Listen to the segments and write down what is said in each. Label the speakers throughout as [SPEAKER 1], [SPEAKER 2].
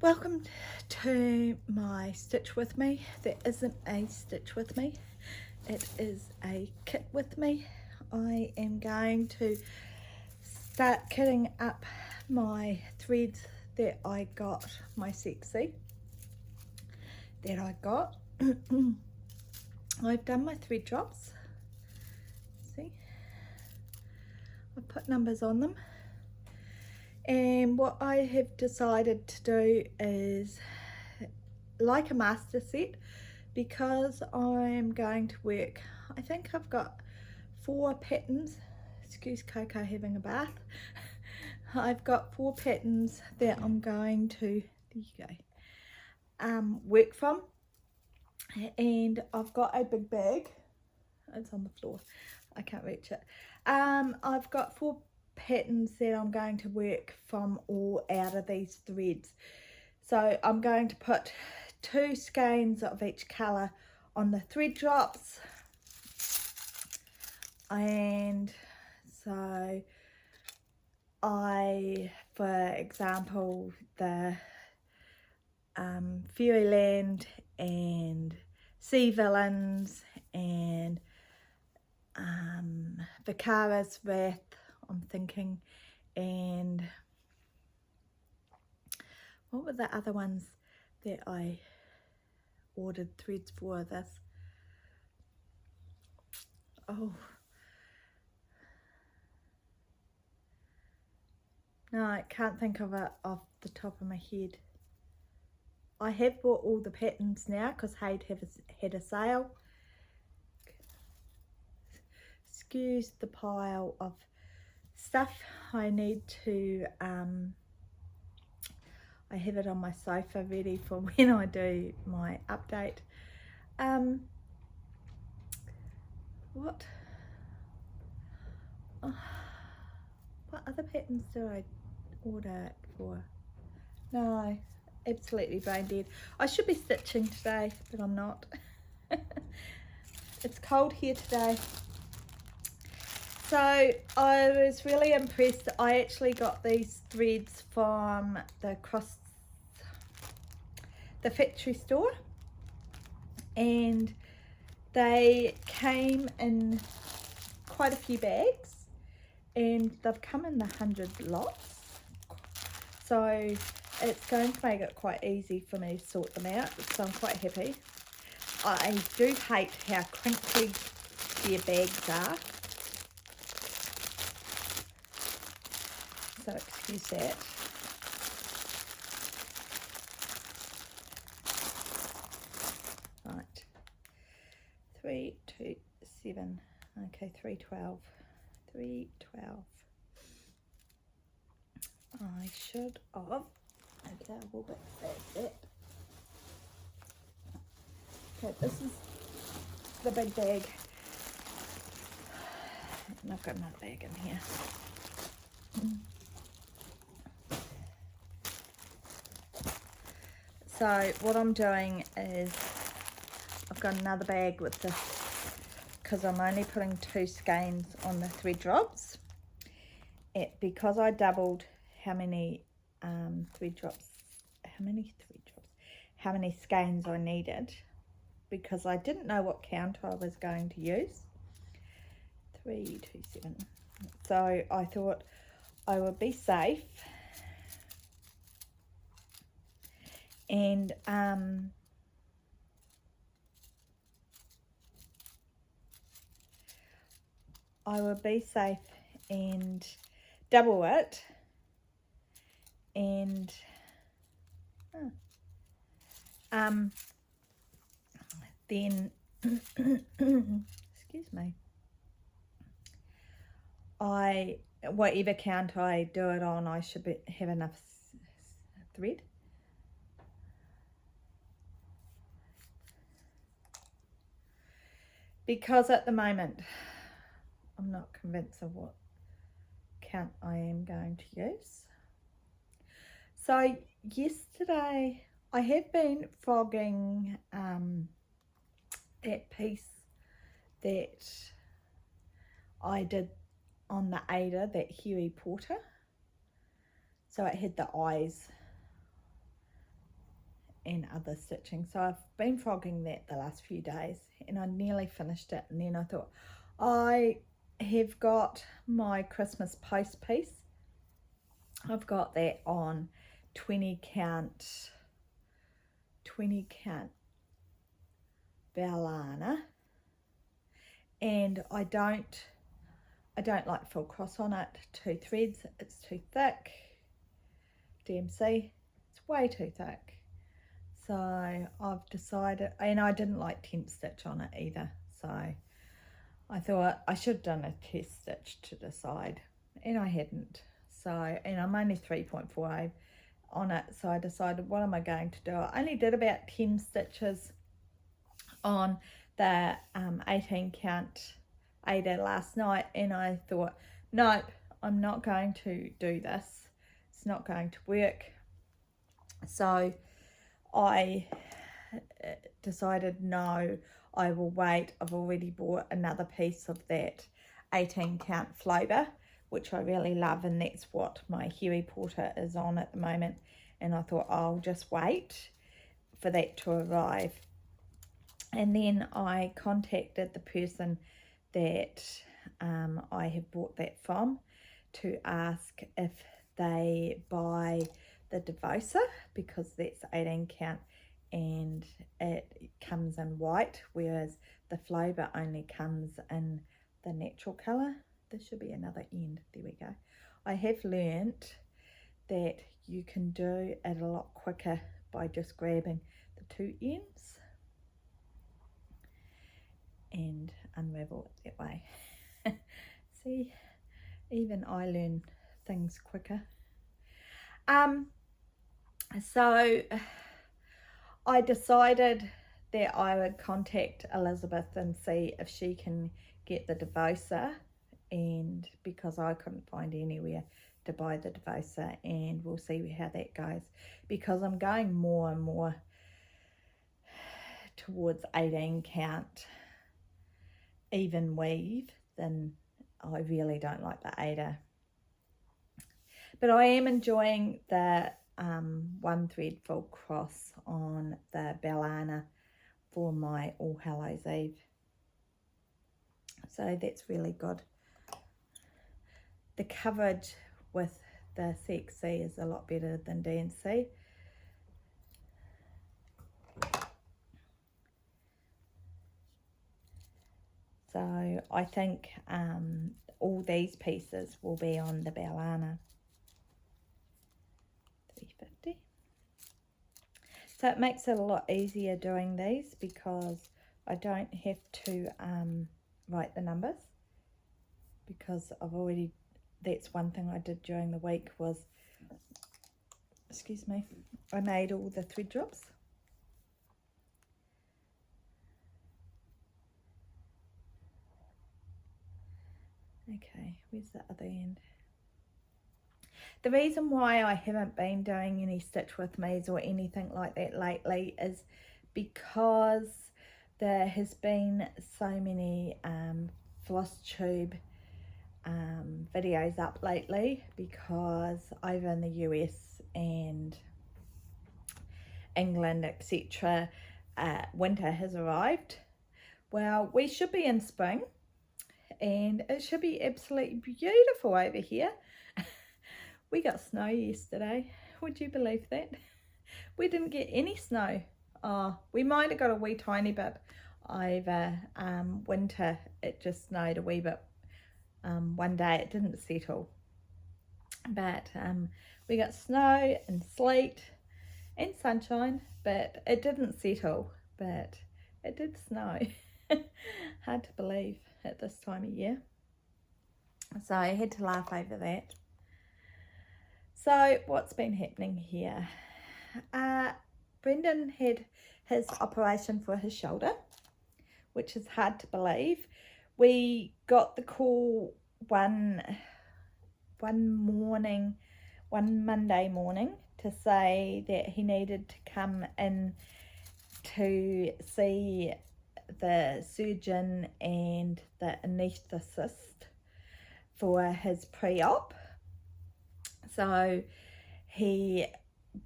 [SPEAKER 1] Welcome to my stitch with me. There isn't a stitch with me, it is a kit with me. I am going to start kitting up my threads that I got, my sexy that I got. I've done my thread drops, see, I put numbers on them. And what I have decided to do is like a master set, because I'm going to work, I think I've got 4 patterns, excuse Coco having a bath. I've got 4 patterns that I'm going to, there you go, work from. And I've got a big bag, it's on the floor, I can't reach it. I've got 4 patterns that I'm going to work from all out of these threads. So I'm going to put 2 skeins of each colour on the thread drops, and so for example, the Fairyland and Sea Villains and Vicara's Wrath, I'm thinking, and what were the other ones that I ordered threads for this? Oh no, I can't think of it off the top of my head. I have bought all the patterns now because Hayde had a sale. Excuse the pile of stuff I need to I have it on my sofa ready for when I do my update. What other patterns do I order it for? No, absolutely brain dead. I should be stitching today, but I'm not. It's cold here today. So I was really impressed. I actually got these threads from the factory store, and they came in quite a few bags, and they've come in the 100 lots, so it's going to make it quite easy for me to sort them out, so I'm quite happy. I do hate how crinkly their bags are, so excuse that. Right, 3, 2, 7, okay, 312, 312. I should have, okay, I will back that. Okay, this is the big bag, and I've got another bag in here. So what I'm doing is I've got another bag with this, because I'm only putting 2 skeins on the thread drops. Because I doubled how many how many skeins I needed, because I didn't know what count I was going to use. 327. So I thought I would be safe, and I would be safe and double it, and then excuse me, whatever count I do it on, I should have enough thread. Because at the moment I'm not convinced of what count I am going to use. So yesterday I have been frogging that piece that I did on the Ada, that Harry Potter. So it had the eyes and other stitching. So I've been frogging that the last few days, and I nearly finished it, and then I thought I have got my Christmas post piece. I've got that on 20 count Bellana, and I don't like full cross on it. 2 threads, it's too thick. DMC, it's way too thick. So I've decided, and I didn't like temp stitch on it either, so I thought I should have done a test stitch to decide, and I hadn't. So, and I'm only 3.48 on it, so I decided, what am I going to do? I only did about 10 stitches on the 18 count Ada last night, and I thought, nope, I'm not going to do this. It's not going to work. So I decided, no, I will wait. I've already bought another piece of that 18 count Flosstube, which I really love, and that's what my Harry Potter is on at the moment. And I thought, I'll just wait for that to arrive. And then I contacted the person that I have bought that from to ask if they buy the Devosa, because that's 18 count and it comes in white, whereas the Flosstube only comes in the natural colour. There should be another end. There we go. I have learnt that you can do it a lot quicker by just grabbing the 2 ends and unravel it that way. See, even I learn things quicker. So I decided that I would contact Elizabeth and see if she can get the Devosa, and because I couldn't find anywhere to buy the Devosa, and we'll see how that goes, because I'm going more and more towards 18 count even weave, then I really don't like the Ada. But I am enjoying the 1 thread full cross on the Bellana for my All Hallows Eve. So that's really good. The coverage with the CXC is a lot better than DNC. So I think all these pieces will be on the Bellana. 350. So it makes it a lot easier doing these, because I don't have to write the numbers, because I've already, that's one thing I did during the week was, excuse me, I made all the thread drops. Okay, where's the other end? The reason why I haven't been doing any stitch with me's or anything like that lately is because there has been so many Flosstube videos up lately, because over in the US and England, etc., winter has arrived. Well, we should be in spring, and it should be absolutely beautiful over here. We got snow yesterday. Would you believe that? We didn't get any snow. Oh, we might have got a wee tiny bit over winter. It just snowed a wee bit. One day it didn't settle. But we got snow and sleet and sunshine, but it didn't settle. But it did snow. Hard to believe at this time of year. So I had to laugh over that. So what's been happening here? Brendan had his operation for his shoulder, which is hard to believe. We got the call one Monday morning to say that he needed to come in to see the surgeon and the anaesthetist for his pre-op. So he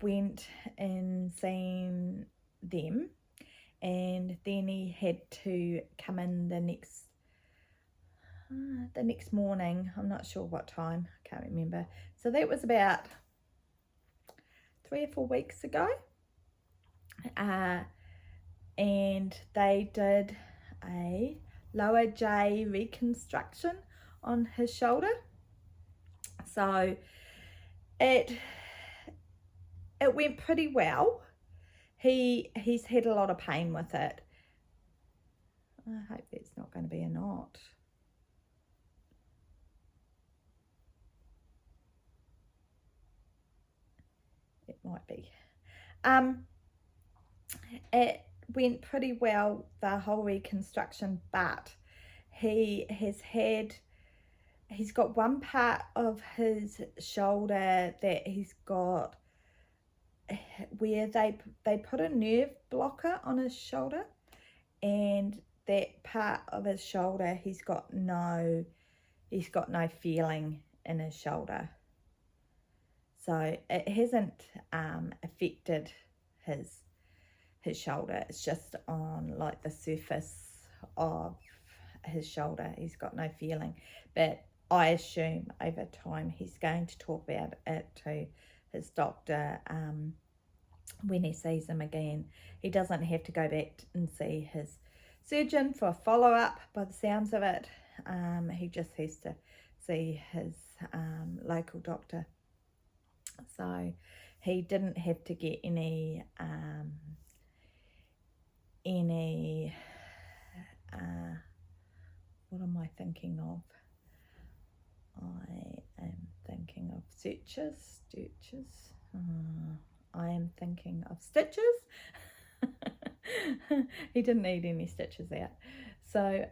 [SPEAKER 1] went and seen them, and then he had to come in the next morning. I'm not sure what time, I can't remember. So that was about 3 or 4 weeks ago, and they did a lower J reconstruction on his shoulder. So it went pretty well. He's had a lot of pain with it. I hope that's not going to be a knot. It might be. It went pretty well, the whole reconstruction, but he's got one part of his shoulder that he's got where they put a nerve blocker on his shoulder, and that part of his shoulder he's got no feeling in his shoulder. So it hasn't affected his shoulder. It's just on like the surface of his shoulder. He's got no feeling, but I assume over time he's going to talk about it to his doctor when he sees him again. He doesn't have to go back and see his surgeon for a follow-up by the sounds of it. He just has to see his local doctor. So he didn't have to get any what am I thinking of? I am thinking of stitches. I am thinking of stitches. He didn't need any stitches out. So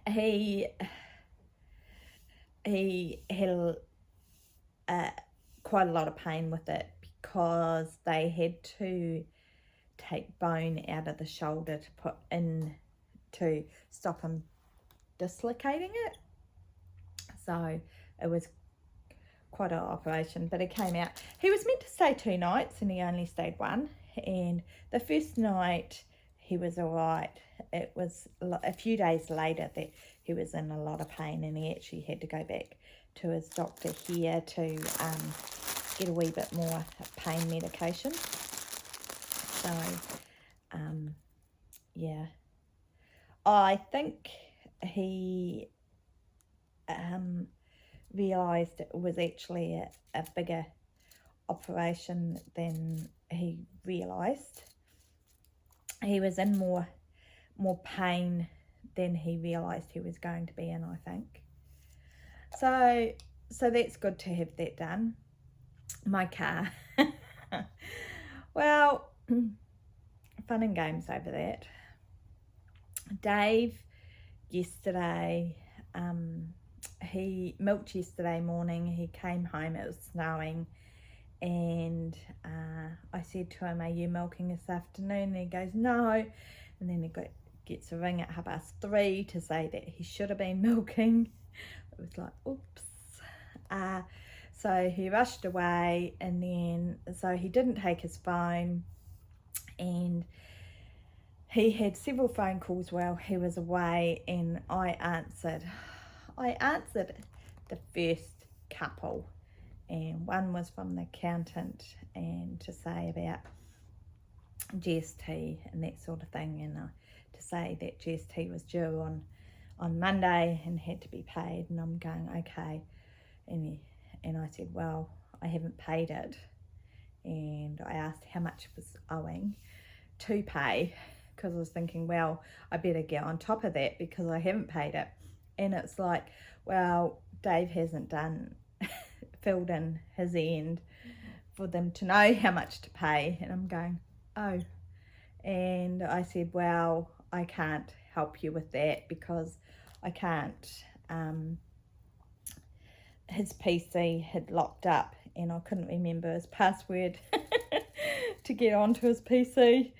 [SPEAKER 1] he had quite a lot of pain with it because they had to take bone out of the shoulder to put in to stop him dislocating it. So it was quite an operation, but it came out. He was meant to stay 2 nights and he only stayed 1, and the first night he was all right. It was a few days later that he was in a lot of pain, and he actually had to go back to his doctor here to get a wee bit more pain medication. So yeah, I think he realised it was actually a bigger operation than he realised. He was in more pain than he realised he was going to be in, I think. So that's good to have that done. My car. Well, fun and games over that. Dave, yesterday, he milked yesterday morning. He came home, it was snowing, and I said to him, "Are you milking this afternoon?" And he goes, "No." And then he gets a ring at 3:30 to say that he should have been milking. It was like, oops. So he rushed away, and then so he didn't take his phone, and he had several phone calls while he was away, and I answered the first couple, and one was from the accountant and to say about GST and that sort of thing, and to say that GST was due on Monday and had to be paid, and I'm going, okay. And I said, well, I haven't paid it, and I asked how much it was owing to pay, because I was thinking, well, I better get on top of that because I haven't paid it. And it's like, well, Dave hasn't filled in his end for them to know how much to pay. And I'm going, oh. And I said, well, I can't help you with that because I can't. His PC had locked up and I couldn't remember his password to get onto his PC.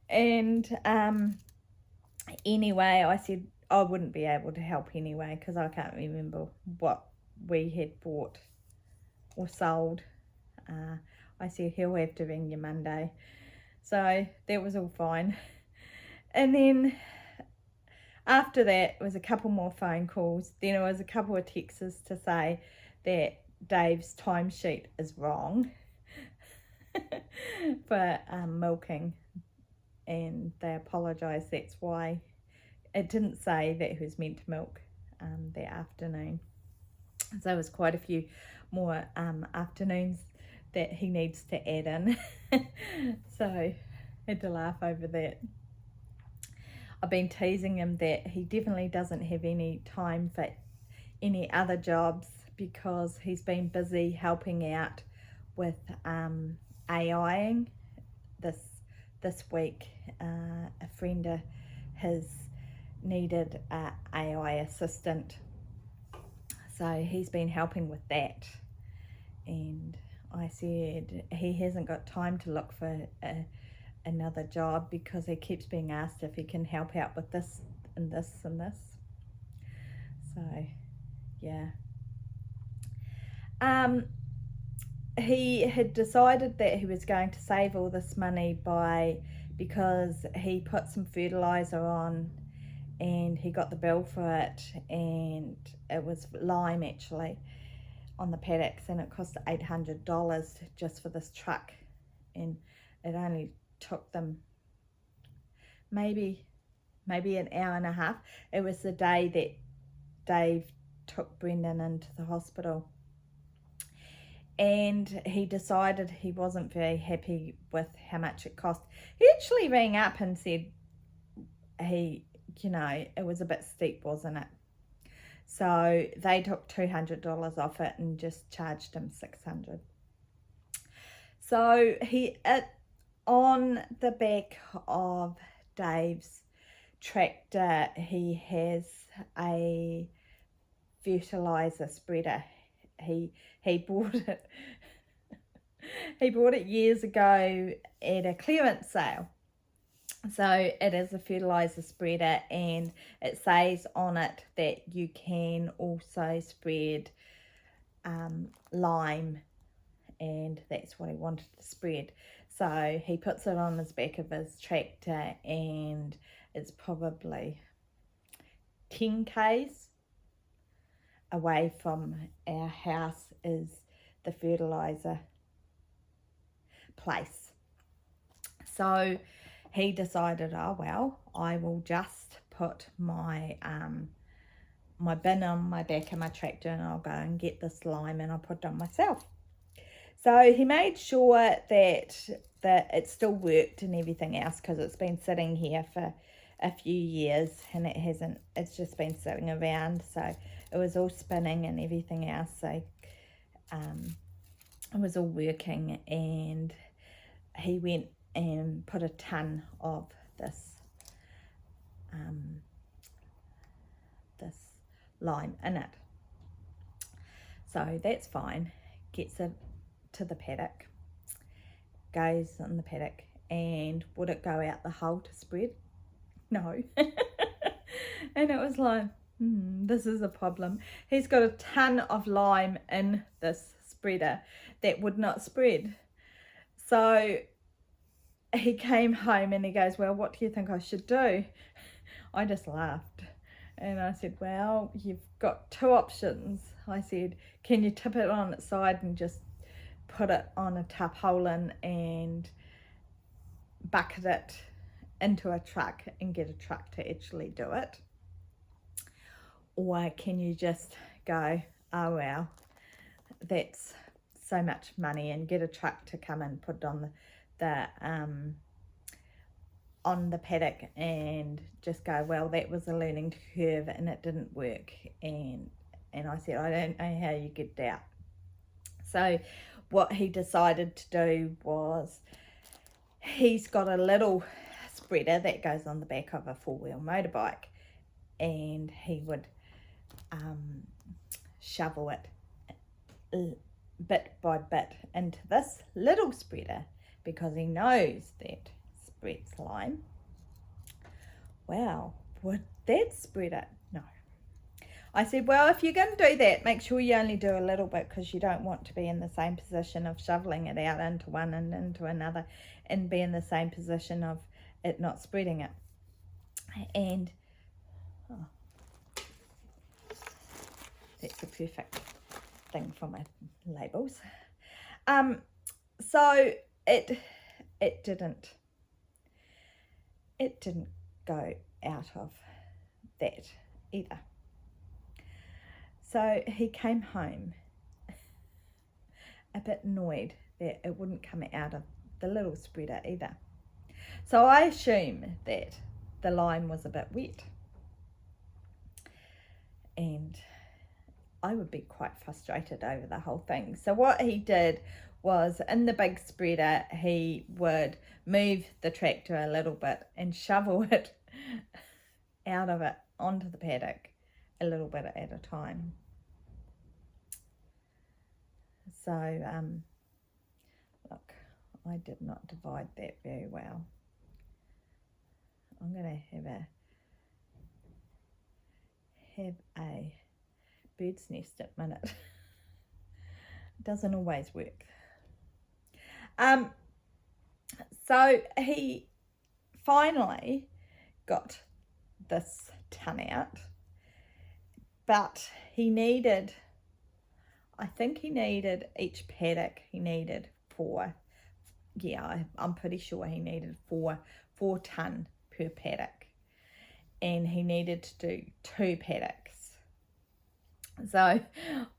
[SPEAKER 1] And anyway, I said I wouldn't be able to help anyway because I can't remember what we had bought or sold I said he'll have to ring you Monday. So that was all fine. And then after that, it was a couple more phone calls. Then it was a couple of texts to say that Dave's timesheet is wrong for milking, and they apologised. That's why it didn't say that he was meant to milk that afternoon. So there was quite a few more afternoons that he needs to add in. So I had to laugh over that. I've been teasing him that he definitely doesn't have any time for any other jobs because he's been busy helping out with AIing. This week a friend of his needed an AI assistant, so he's been helping with that. And I said he hasn't got time to look for another job because he keeps being asked if he can help out with this and this and this. So yeah, he had decided that he was going to save all this money because he put some fertilizer on and he got the bill for it, and it was lime actually on the paddocks, and it cost $800 just for this truck, and it only took them maybe an hour and a half. It was the day that Dave took Brendan into the hospital, and he decided he wasn't very happy with how much it cost. He actually rang up and said it was a bit steep, wasn't it? So they took $200 off it and just charged him $600. So on the back of Dave's tractor, he has a fertilizer spreader. He bought it. He bought it years ago at a clearance sale. So it is a fertilizer spreader, and it says on it that you can also spread lime, and that's what he wanted to spread. So he puts it on his back of his tractor, and it's probably 10 k's away from our house is the fertilizer place. So he decided, oh well, I will just put my my bin on my back of my tractor, and I'll go and get this lime and I'll put it on myself. So he made sure that it still worked and everything else, because it's been sitting here for a few years and it's just been sitting around, so it was all spinning and everything else. So it was all working, and he went and put a ton of this lime in it. So that's fine. Gets it to the paddock, goes in the paddock, and would it go out the hole to spread? No. And it was like, this is a problem. He's got a ton of lime in this spreader that would not spread. So he came home and he goes, well, what do you think I should do? I just laughed, and I said, well, you've got two options. I said, can you tip it on its side and just put it on a tarpaulin and bucket it into a truck and get a truck to actually do it? Or can you just go, oh well, that's so much money, and get a truck to come and put it on the paddock and just go, well, that was a learning curve and it didn't work. And I said, I don't know how you get it out. So what he decided to do was, he's got a little spreader that goes on the back of a four-wheel motorbike, and he would shovel it bit by bit into this little spreader, because he knows that spreads lime. Well, would that spread it? No. I said, well, if you're going to do that, make sure you only do a little bit, because you don't want to be in the same position of shoveling it out into one and into another, and be in the same position of it not spreading it. And that's a perfect thing for my labels. So it didn't go out of that either. So he came home a bit annoyed that it wouldn't come out of the little spreader either. So I assume that the lime was a bit wet, and I would be quite frustrated over the whole thing. So what he did was, in the big spreader, he would move the tractor a little bit and shovel it out of it onto the paddock a little bit at a time. So look, I did not divide that very well. I'm going to have a bird's nest at the minute. It doesn't always work. So he finally got this ton out, but he needed, I think he needed, each paddock he needed I'm pretty sure he needed 4 ton per paddock, and he needed to do 2 paddocks. So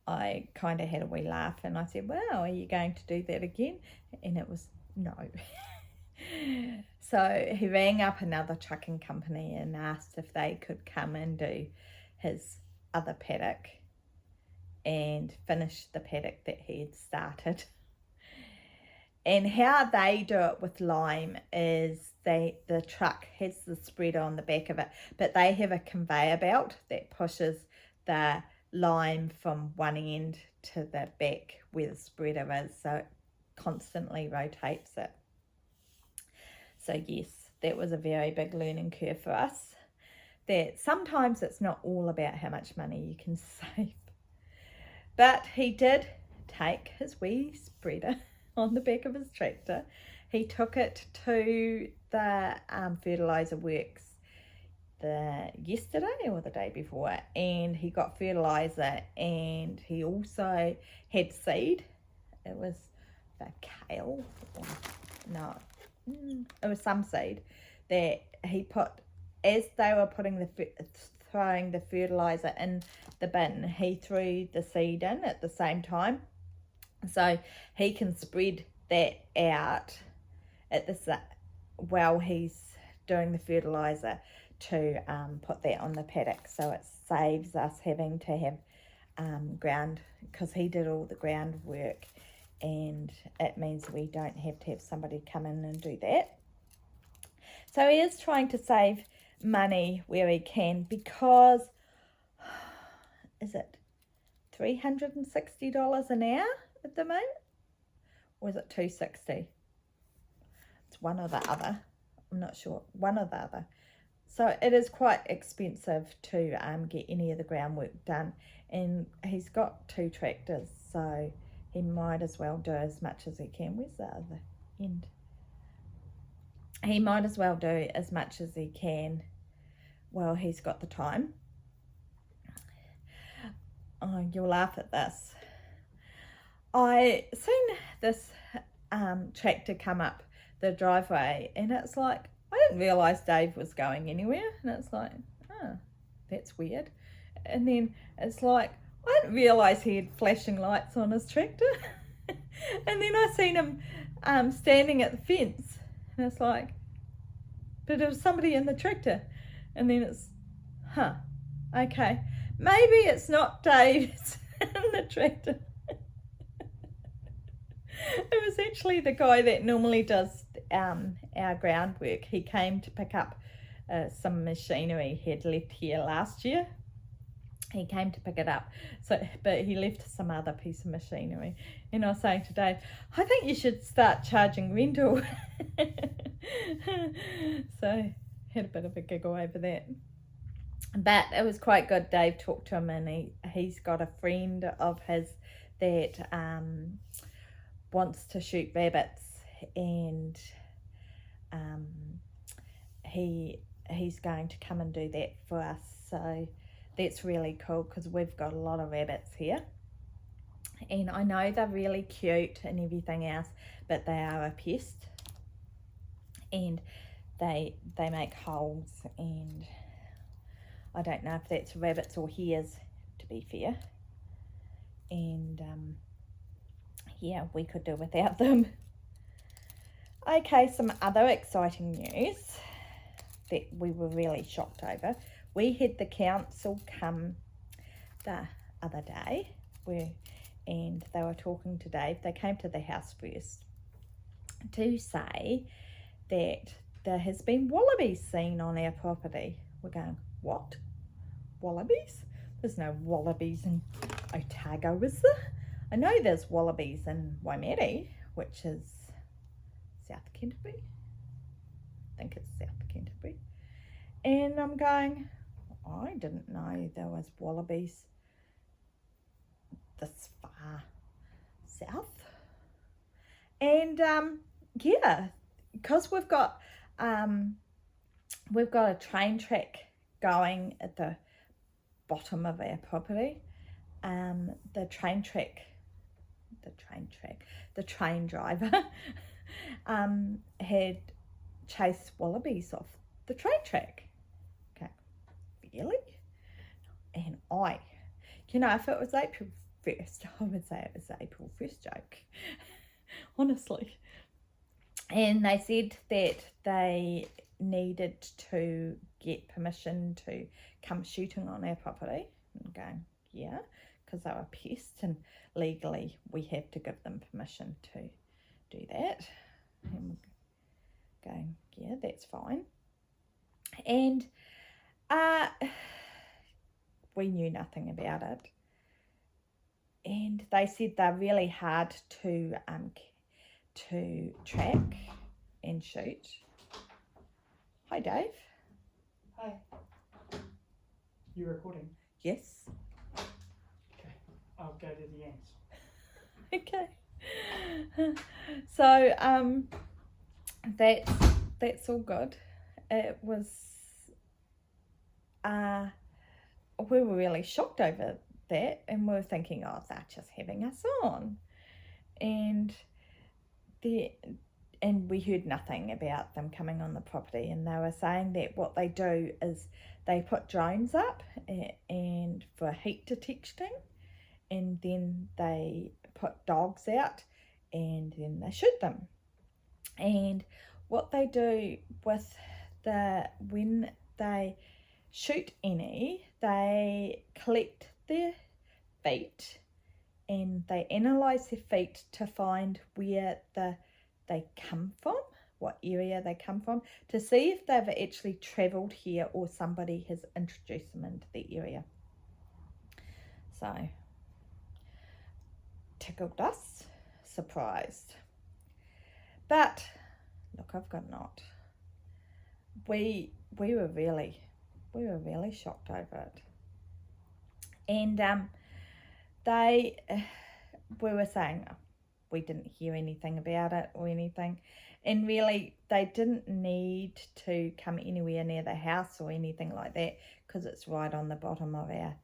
[SPEAKER 1] I kind of had a wee laugh, and I said, well, are you going to do that again? And it was no. So he rang up another trucking company and asked if they could come and do his other paddock and finish the paddock that he had started. And how they do it with lime is the truck has the spreader on the back of it, but they have a conveyor belt that pushes the lime from one end to the back where the spreader is, so it constantly rotates it. So yes, that was a very big learning curve for us, that sometimes it's not all about how much money you can save. But he did take his wee spreader on the back of his tractor. He took it to the fertiliser works yesterday or the day before, and he got fertiliser, and he also had seed. It was the kale, it was some seed that he put, as they were throwing the fertiliser in the bin, he threw the seed in at the same time, so he can spread that out at while he's doing the fertiliser to put that on the paddock. So it saves us having to have ground, because he did all the groundwork, and it means we don't have to have somebody come in and do that. So he is trying to save money where he can, because is it $360 an hour at the moment, or is it $260? It's one or the other, I'm not sure, one or the other. So it is quite expensive to get any of the groundwork done, and he's got 2 tractors, so he might as well do as much as he can. Where's the other end? He might as well do as much as he can while he's got the time. Oh, you'll laugh at this. I seen this tractor come up the driveway, and it's like, I didn't realise Dave was going anywhere, and it's like, oh, that's weird. And then it's like, I didn't realise he had flashing lights on his tractor. And then I seen him standing at the fence, and it's like, but it was somebody in the tractor. And then it's, okay, maybe it's not Dave's in the tractor. It was actually the guy that normally does our groundwork. He came to pick up some machinery he had left here last year. He came to pick it up, but he left some other piece of machinery. And I was saying to Dave, I think you should start charging rental. So had a bit of a giggle over that. But it was quite good. Dave talked to him, and he's got a friend of his that wants to shoot rabbits, and he's going to come and do that for us. So that's really cool, because we've got a lot of rabbits here, and I know they're really cute and everything else, but they are a pest, and they make holes, and I don't know if that's rabbits or hares, to be fair. And yeah, we could do without them. Okay, some other exciting news that we were really shocked over. We had the council come the other day, and they were talking to Dave. They came to the house first to say that there has been wallabies seen on our property. We're going, what? Wallabies? There's no wallabies in Otago, is there? I know there's wallabies in Waimeri, which is South Canterbury. I think it's South Canterbury. And I'm going, I didn't know there was wallabies this far south. And yeah, because we've got a train track going at the bottom of our property. The train driver had chased wallabies off the train track. Okay, really? And if it was April 1st, I would say it was the April 1st joke. Honestly. And they said that they needed to get permission to come shooting on our property. I'm going, yeah, because they're a pest, and legally we have to give them permission to do that. And going, yeah, that's fine. And we knew nothing about it. And they said they're really hard to track and shoot. Hi, Dave.
[SPEAKER 2] Hi. You recording?
[SPEAKER 1] Yes.
[SPEAKER 2] Okay, I'll go to the ends.
[SPEAKER 1] Okay. So that's all good. It was we were really shocked over that, and we were thinking, oh, they're just having us on, and we heard nothing about them coming on the property. And they were saying that what they do is they put drones up and for heat detection, and then they put dogs out, and then they shoot them. And what they do with when they shoot any, they collect their feet and they analyse their feet to find where they come from, what area they come from, to see if they've actually travelled here or somebody has introduced them into the area. So, tickled us, surprised. But, look, I've got not. We were really shocked over it. And we were saying, oh, we didn't hear anything about it or anything. And really, they didn't need to come anywhere near the house or anything like that, because it's right on the bottom of our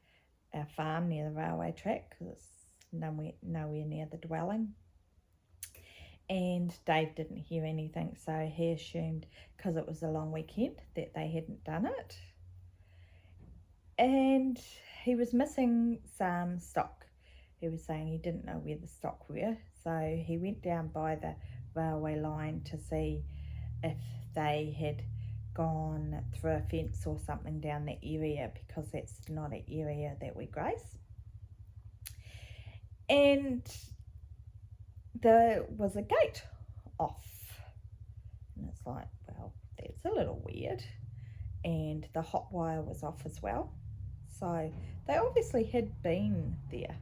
[SPEAKER 1] farm near the railway track, because it's nowhere near the dwelling. And Dave didn't hear anything, so he assumed, because it was a long weekend, that they hadn't done it. And he was missing some stock. He was saying he didn't know where the stock were, so he went down by the railway line to see if they had gone through a fence or something down the area, because that's not an area that we graze. And there was a gate off, and it's like, well, that's a little weird. And the hot wire was off as well, so they obviously had been there.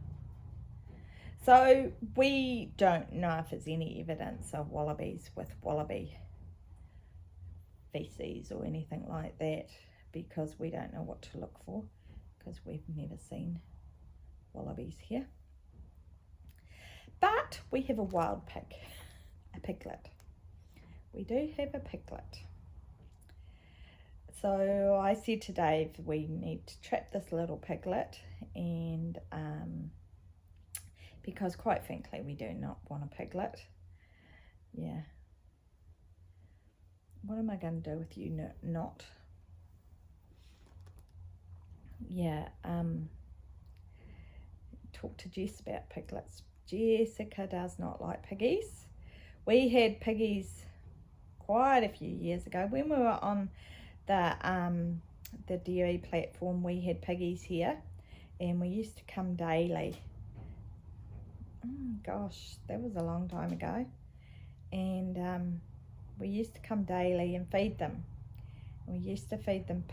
[SPEAKER 1] So we don't know if there's any evidence of wallabies with wallaby feces or anything like that, because we don't know what to look for, because we've never seen wallabies here. But we have a wild pig, a piglet. We do have a piglet. So I said to Dave, we need to trap this little piglet, and because quite frankly, we do not want a piglet. Yeah. What am I going to do with you not? Yeah, talk to Jess about piglets. Jessica does not like piggies. We had piggies quite a few years ago when we were on the dairy platform. We had piggies here, and we used to come daily. Gosh, that was a long time ago. And we used to come daily and feed them. We used to feed them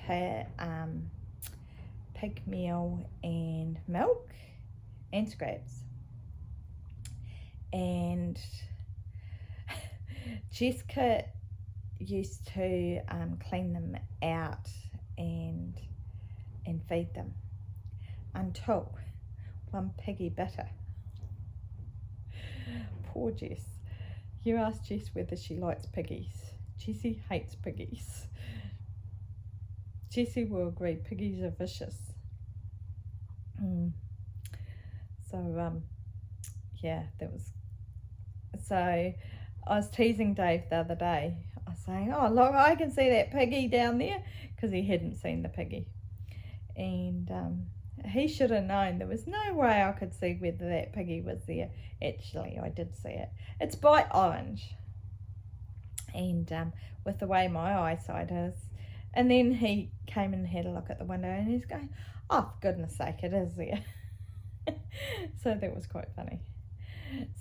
[SPEAKER 1] pig meal and milk and scraps. And Jessica used to clean them out and feed them until one piggy bit her. Poor Jess. You ask Jess whether she likes piggies. Jessie hates piggies. Jessie will agree, piggies are vicious. So, yeah, that was... So, I was teasing Dave the other day. I was saying, oh, look, I can see that piggy down there, because he hadn't seen the piggy. And he should have known. There was no way I could see whether that piggy was there. Actually, I did see it. It's bright orange. And with the way my eyesight is. And then he came and had a look at the window, and he's going, oh, for goodness sake, it is there. So that was quite funny.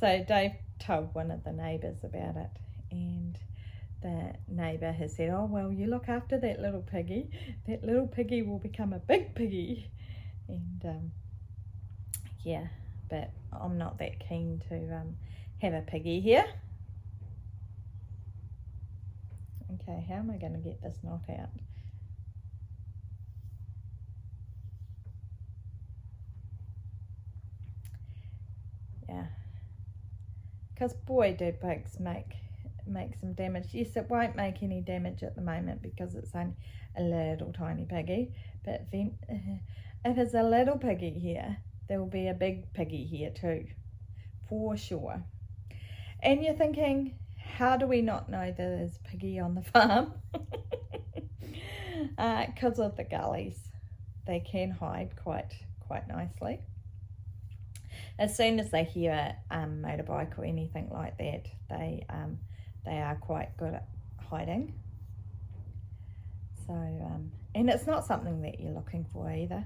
[SPEAKER 1] So Dave told one of the neighbours about it, and the neighbour has said, oh, well, you look after that little piggy. That little piggy will become a big piggy. And yeah, but I'm not that keen to have a piggy here. Okay, how am I going to get this knot out? Yeah, because boy do pigs make some damage. Yes, it won't make any damage at the moment because it's only a little tiny piggy, but if it's a little piggy here, there will be a big piggy here too, for sure. And you're thinking, how do we not know that there's a piggy on the farm? Because of the gullies. They can hide quite nicely. As soon as they hear a motorbike or anything like that, they are quite good at hiding. So, and it's not something that you're looking for either.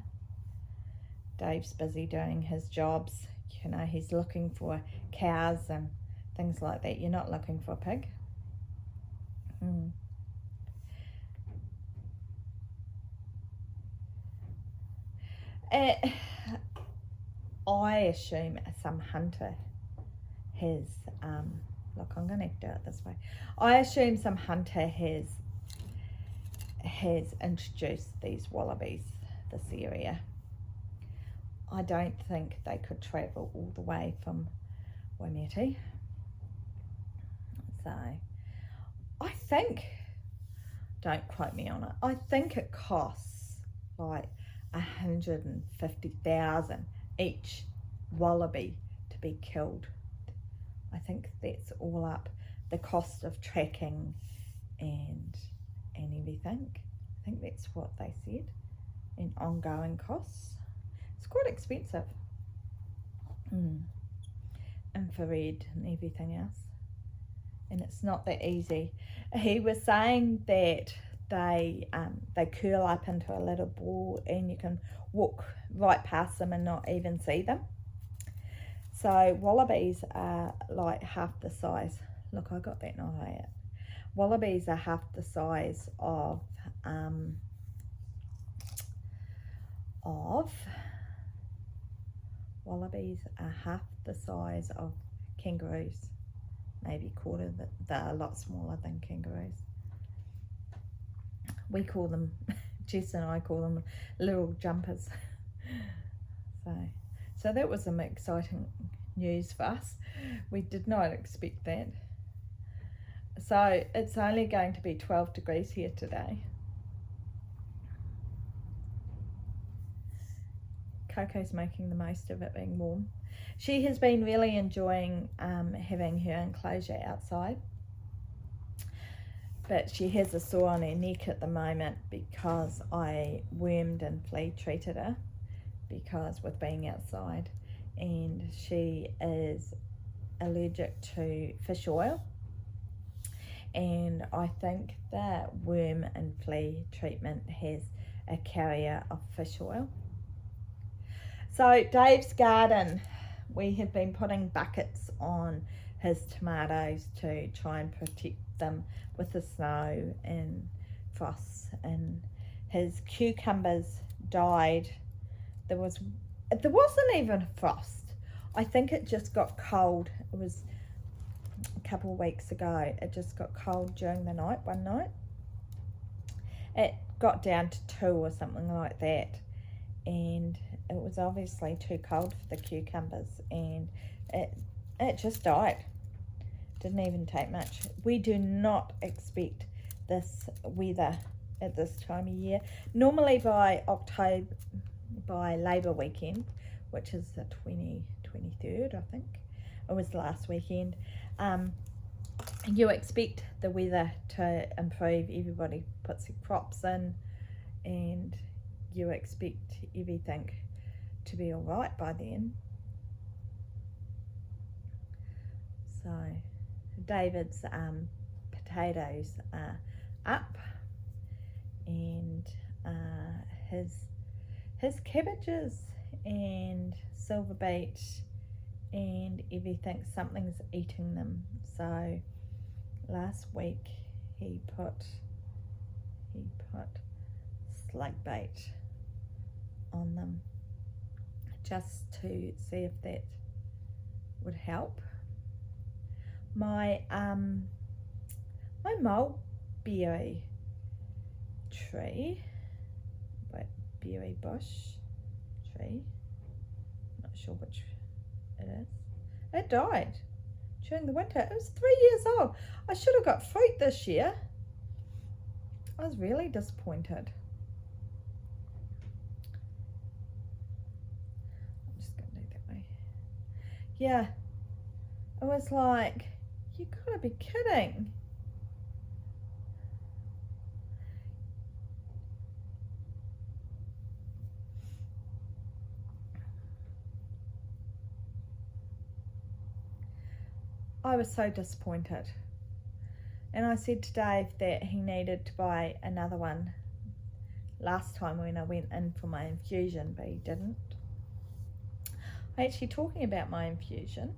[SPEAKER 1] Dave's busy doing his jobs. You know, he's looking for cows and things like that. You're not looking for a pig. I assume some hunter has, look, I'm going to do it this way. I assume some hunter has introduced these wallabies this area. I don't think they could travel all the way from Waimete. So, I think, don't quote me on it, I think it costs like 150,000 each wallaby to be killed. I think that's all up, the cost of tracking and everything. I think that's what they said, and ongoing costs. It's quite expensive. Infrared and everything else, and it's not that easy. He was saying that they curl up into a little ball, and you can walk right past them and not even see them. So wallabies are like half the size. Look, I got that knot out. Wallabies are half the size of kangaroos. Maybe quarter. They're a lot smaller than kangaroos. We call them Jess and I call them little jumpers. So that was some exciting news for us. We did not expect that. So it's only going to be 12 degrees here today. Coco's making the most of it being warm. She has been really enjoying having her enclosure outside, but she has a sore on her neck at the moment because I wormed and flea treated her because with being outside, and she is allergic to fish oil, and I think that worm and flea treatment has a carrier of fish oil. So Dave's garden, we have been putting buckets on his tomatoes to try and protect them with the snow and frost, and his cucumbers died. There wasn't even frost. I think it just got cold. It was a couple of weeks ago. It just got cold during the night, one night. It got down to 2 or something like that, and it was obviously too cold for the cucumbers, and it just died. Didn't even take much. We do not expect this weather at this time of year. Normally by October, by Labour weekend, which is the 23rd, I think it was last weekend, you expect the weather to improve. Everybody puts their crops in, and you expect everything to be all right by then. So David's potatoes are up, and his cabbages and silver beet and everything, something's eating them. So last week he put slug bait on them just to see if that would help. My my mulberry tree, berry bush tree, not sure which it is, it died during the winter. It was 3 years old. I should have got fruit this year. I was really disappointed. I'm just going to do it that way. Yeah, it was like, you gotta be kidding. I was so disappointed, and I said to Dave that he needed to buy another one last time when I went in for my infusion, but he didn't. Actually, talking about my infusion,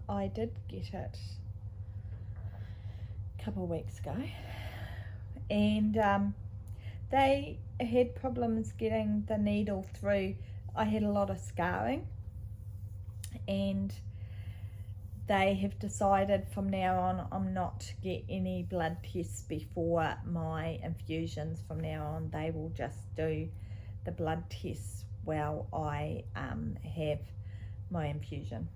[SPEAKER 1] I did get it a couple of weeks ago, and they had problems getting the needle through. I had a lot of scarring, and they have decided from now on I'm not to get any blood tests before my infusions. From now on they will just do the blood tests while I have my infusion.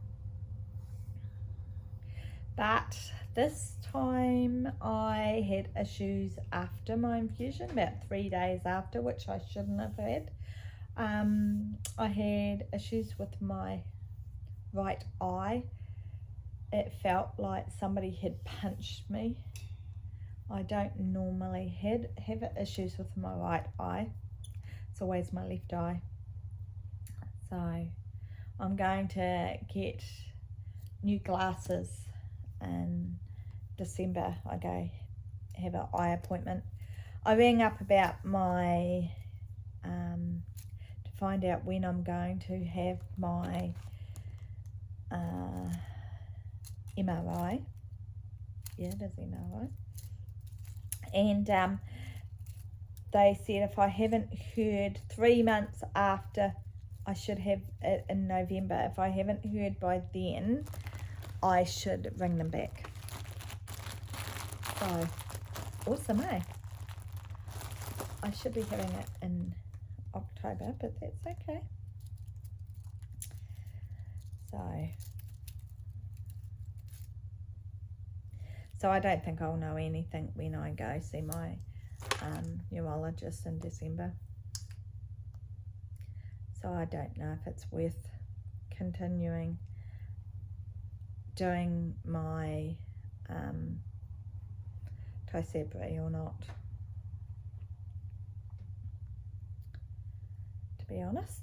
[SPEAKER 1] But this time I had issues after my infusion, about 3 days after, which I shouldn't have had. I had issues with my right eye. It felt like somebody had punched me. I don't normally have issues with my right eye. It's always my left eye. So I'm going to get new glasses in December. I go have an eye appointment. I rang up about my to find out when I'm going to have my MRI. Yeah, it is MRI. And they said if I haven't heard 3 months after, I should have it in November. If I haven't heard by then, I should ring them back. So awesome, eh? I I should be having it in October, but that's okay. So I don't think I'll know anything when I go see my neurologist in December. So I don't know if it's worth continuing doing my Tosebri or not, to be honest.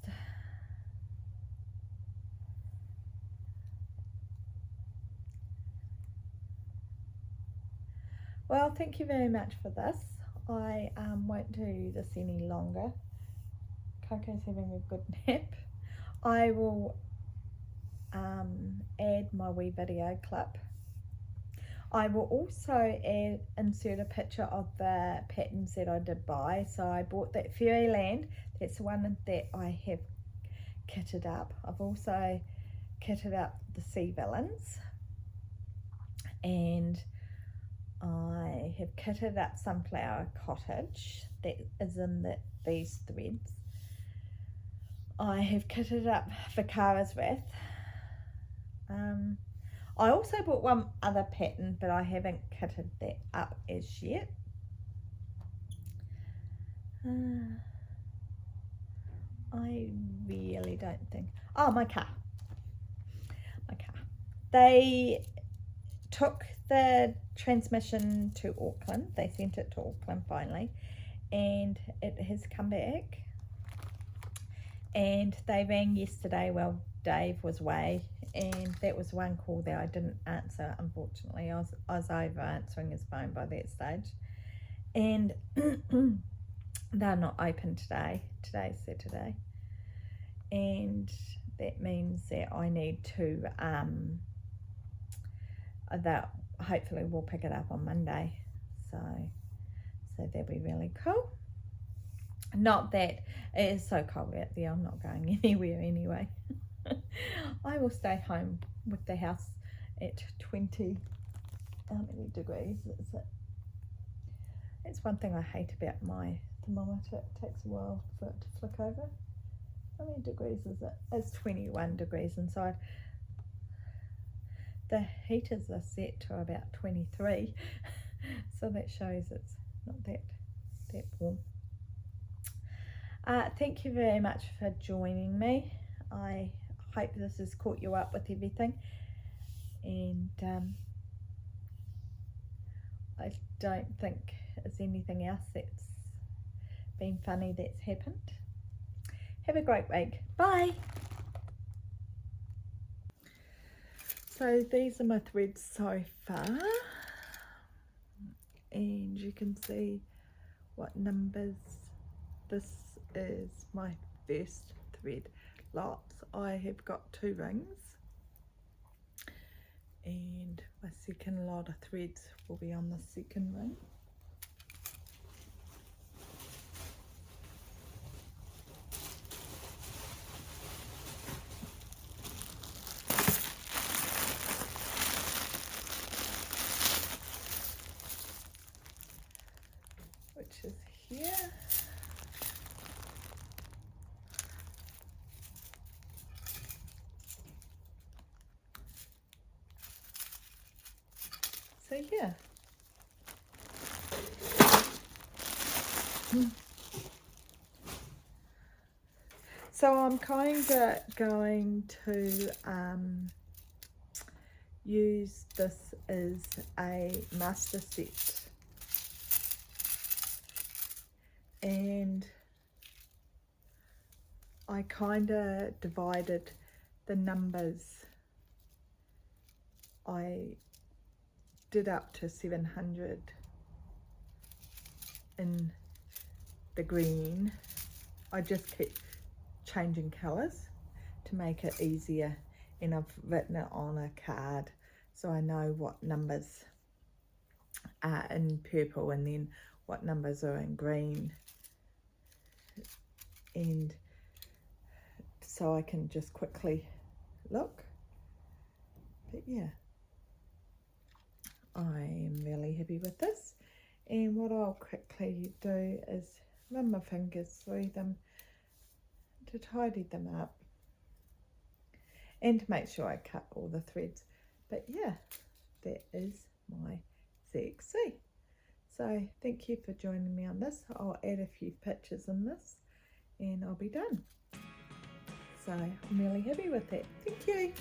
[SPEAKER 1] Well, thank you very much for this. I won't do this any longer. Coco's having a good nap. I will add my wee video clip. I will also insert a picture of the patterns that I did buy. So I bought that Fairyland. That's the one that I have kitted up. I've also kitted up the Sea Villains, and I have kitted up Sunflower Cottage that is in these threads. I have kitted up Vicara's Wrath. I also bought one other pattern, but I haven't kitted that up as yet. I really don't think... Oh, my car. They took the transmission to Auckland. They sent it to Auckland finally, and it has come back. And they rang yesterday while Dave was away, and that was one call that I didn't answer, unfortunately. I was over answering his phone by that stage. And they're not open today. Today's Saturday. And that means that I need to, that hopefully we'll pick it up on Monday. So that'll be really cool. Not that it is so cold out there, I'm not going anywhere anyway. I will stay home with the house at 20, how many degrees is it? That's one thing I hate about my thermometer, it takes a while for it to flick over. How many degrees is it? It's 21 degrees inside. The heaters are set to about 23, so that shows it's not that warm. Thank you very much for joining me. I hope this has caught you up with everything, and I don't think there's anything else that's been funny that's happened. Have a great week. Bye. So these are my threads so far, and you can see what numbers. This is my first thread lots. I have got 2 rings, and my second lot of threads will be on the second ring. Which is here. So yeah. So I'm kind of going to use this as a master set, and I kind of divided the numbers. I did up to 700 in the green. I just keep changing colours to make it easier, and I've written it on a card so I know what numbers are in purple and then what numbers are in green, and so I can just quickly look. But yeah, I am really happy with this, and what I'll quickly do is run my fingers through them to tidy them up and to make sure I cut all the threads. But yeah, that is my ZXC. So thank you for joining me on this. I'll add a few pictures in this and I'll be done. So I'm really happy with that. Thank you.